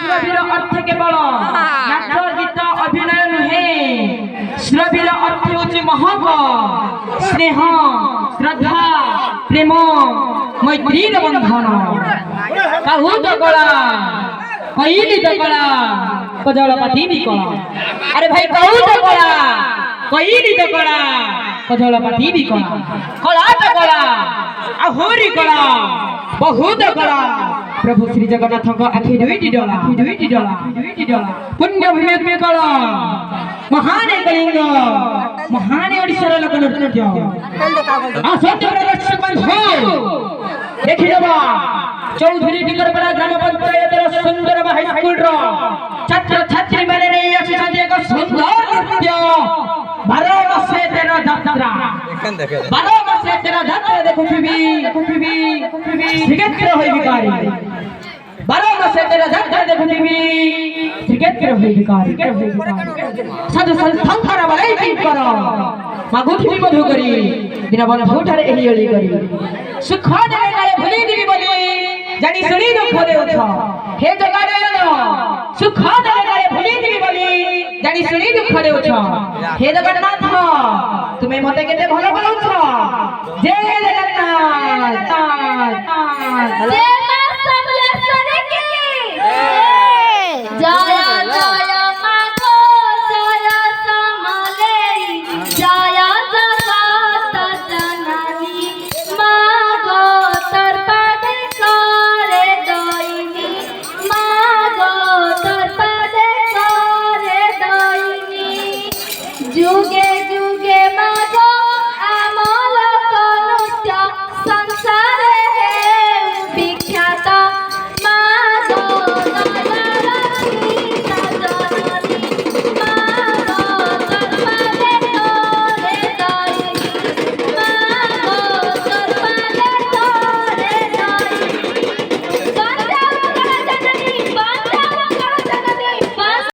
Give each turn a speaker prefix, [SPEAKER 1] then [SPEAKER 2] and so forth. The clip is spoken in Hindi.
[SPEAKER 1] সুরভির অর্থ কেবল নাচ গীত অভিনয় নুহে সুরভির অর্থ হচ্ছে মহক স্নেহ শ্রদ্ধা প্রেম মৈত্রীর বন্ধন কাহুত কলা কইলিত কলা কজলপাতি বিকলা আরে ভাই কাহুত কলা কইলিত কলা কজলপাতি বিকলা কলাত কলা আহুরি কলা बहुत कला प्रभु श्री जगन्नाथ आखि दुईटी डला पुण्य भूमि में कला महान कलिंग महान ओडिशार लोक नृत्य असत्य प्रदर्शक हो देखि देबा चौधरी टिकरपड़ा ग्राम पंचायत सुंदर हाई स्कूल रो छात्र छात्री माने नहीं आछन एक सुंदर नृत्य 12 मासे तेरा यात्रा 12 मासे तेरा यात्रा देखुथिबी श्रीक्षेत्र होई विकारी 12 मासे तेरा यात्रा देखुथिबी श्रीक्षेत्र होई विकारी साधु संसार बलाई की कर मागुथिबी मधु करी दिन बन भूठारे एही ओली करी सुख देले काले भूली दिबी बोली जानी सुनी दुख देउछ हे जगाड़े सुख देले काले भूली दिबी बोली जानी सुनी दुख देउछ हे जगन्नाथ तुम्हें मते केते भलो पाउछ जय जगन्नाथ